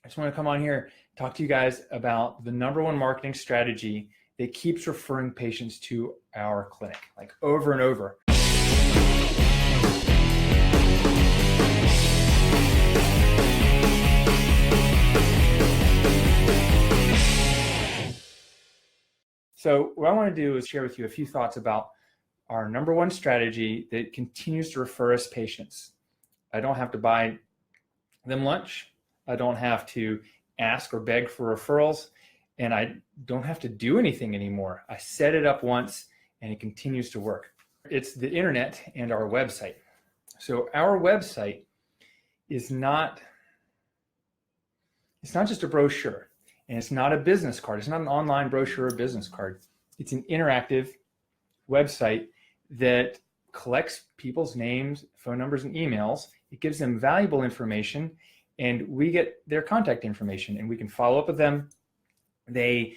I just want to come on here, talk to you guys about the #1 marketing strategy that keeps referring patients to our clinic, like over and over. So what I want to do is share with you a few thoughts about our #1 strategy that continues to refer us patients. I don't have to buy them lunch. I don't have to ask or beg for referrals, and I don't have to do anything anymore. I set it up once and it continues to work. It's the internet and our website. So our website is not just a brochure, and it's not a business card. It's not an online brochure or business card. It's an interactive website that collects people's names, phone numbers, and emails. It gives them valuable information, and we get their contact information, and we can follow up with them. They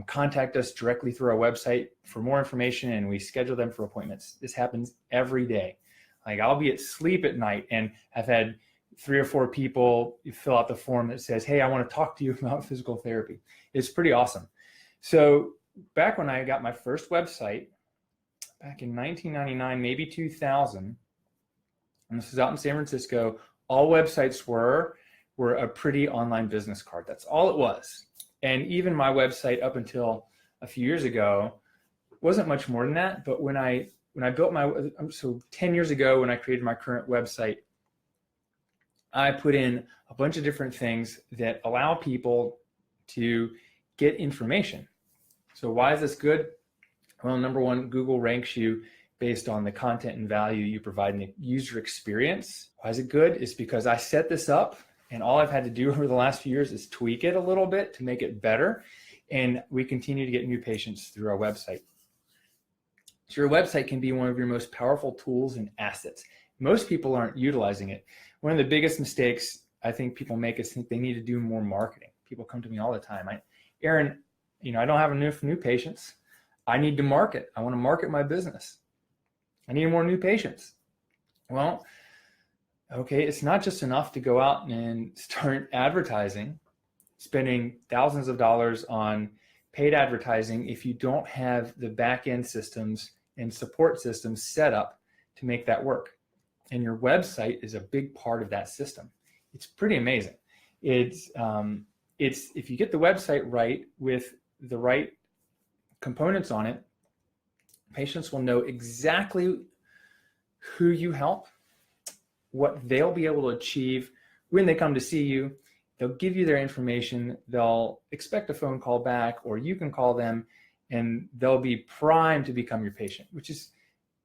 contact us directly through our website for more information, and we schedule them for appointments. This happens every day. Like, I'll be asleep at night, and I've had 3 or 4 people fill out the form that says, hey, I want to talk to you about physical therapy. It's pretty awesome. So back when I got my first website, back in 1999, maybe 2000, and this was out in San Francisco, all websites were a pretty online business card. That's all it was. And even my website up until a few years ago wasn't much more than that. But when I built so 10 years ago, when I created my current website, I put in a bunch of different things that allow people to get information. So why is this good? Well, #1, Google ranks you based on the content and value you provide in the user experience. Why is it good? It's because I set this up, and all I've had to do over the last few years is tweak it a little bit to make it better. And we continue to get new patients through our website. So your website can be one of your most powerful tools and assets. Most people aren't utilizing it. One of the biggest mistakes I think people make is think they need to do more marketing. People come to me all the time. Aaron, I don't have enough new patients. I need to market. I want to market my business. I need more new patients. Well, okay, it's not just enough to go out and start advertising, spending thousands of dollars on paid advertising if you don't have the back-end systems and support systems set up to make that work. And your website is a big part of that system. It's pretty amazing. It's if you get the website right with the right components on it, patients will know exactly who you help, what they'll be able to achieve when they come to see you. They'll give you their information. They'll expect a phone call back, or you can call them, and they'll be primed to become your patient,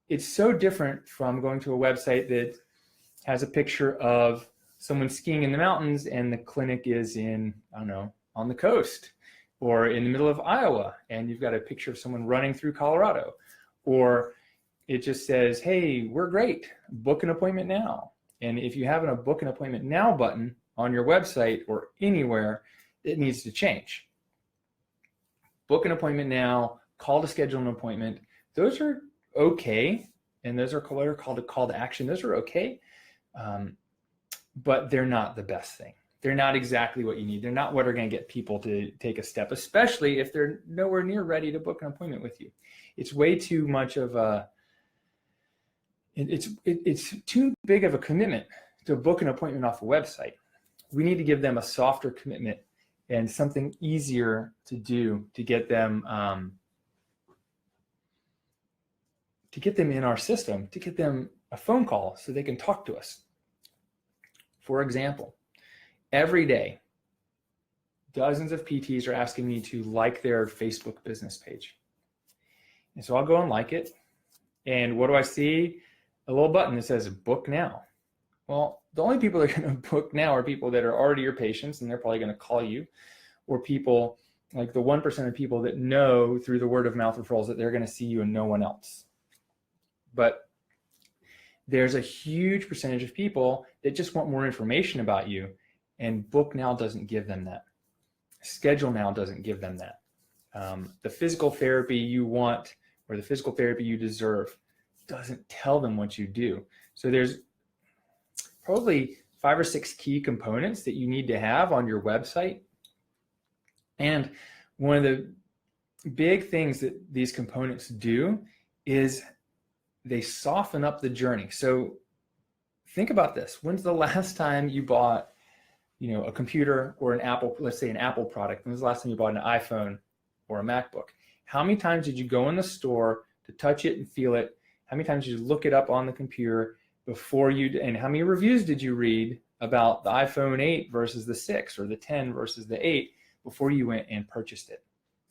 it's so different from going to a website that has a picture of someone skiing in the mountains and the clinic is in, I don't know, on the coast or in the middle of Iowa, and you've got a picture of someone running through Colorado. Or it just says, hey, we're great, book an appointment now. And if you have a book an appointment now button on your website or anywhere, it needs to change. Book an appointment now, call to schedule an appointment. Those are okay, and those are called a call to action. Those are okay, but they're not the best thing. They're not exactly what you need. They're not what are going to get people to take a step, especially if they're nowhere near ready to book an appointment with you. It's way too much of it's too big of a commitment to book an appointment off a website. We need to give them a softer commitment and something easier to do to get them in our system, to get them a phone call so they can talk to us. For example, every day, dozens of PTs are asking me to like their Facebook business page. And so I'll go and like it. And what do I see? A little button that says book now. Well, the only people that are going to book now are people that are already your patients, and they're probably going to call you, or people like the 1% of people that know through the word of mouth referrals that they're going to see you and no one else. But there's a huge percentage of people that just want more information about you, and Book Now doesn't give them that. Schedule Now doesn't give them that. The physical therapy you want or the physical therapy you deserve doesn't tell them what you do. So there's probably 5 or 6 key components that you need to have on your website. And one of the big things that these components do is they soften up the journey. So think about this. When's the last time you bought, a computer or an Apple, let's say an Apple product? When's the last time you bought an iPhone or a MacBook? How many times did you go in the store to touch it and feel it? How many times did you look it up on the computer and how many reviews did you read about the iPhone 8 versus the 6 or the 10 versus the 8 before you went and purchased it?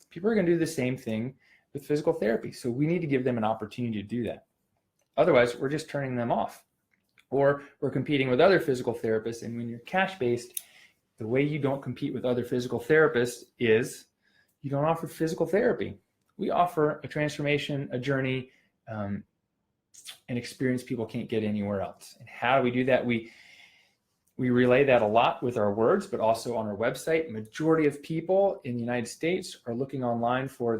People are going to do the same thing with physical therapy. So we need to give them an opportunity to do that. Otherwise, we're just turning them off. Or we're competing with other physical therapists. And when you're cash-based, the way you don't compete with other physical therapists is you don't offer physical therapy. We offer a transformation, a journey, an experience people can't get anywhere else. And how do we do that? We relay that a lot with our words, but also on our website. Majority of people in the United States are looking online for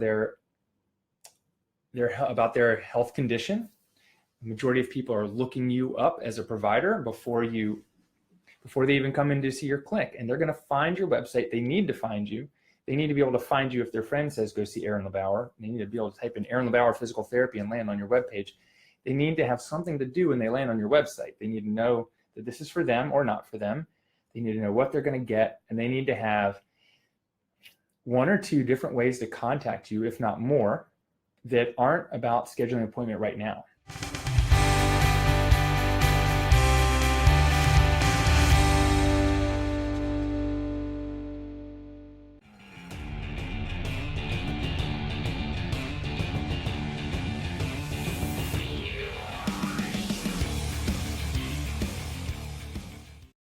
about their health condition. The majority of people are looking you up as a provider before they even come in to see your clinic. And they're going to find your website. They need to find you. They need to be able to find you if their friend says, go see Aaron LeBauer. They need to be able to type in Aaron LeBauer physical therapy and land on your webpage. They need to have something to do when they land on your website. They need to know that this is for them or not for them. They need to know what they're going to get. And they need to have 1 or 2 different ways to contact you, if not more, that aren't about scheduling an appointment right now.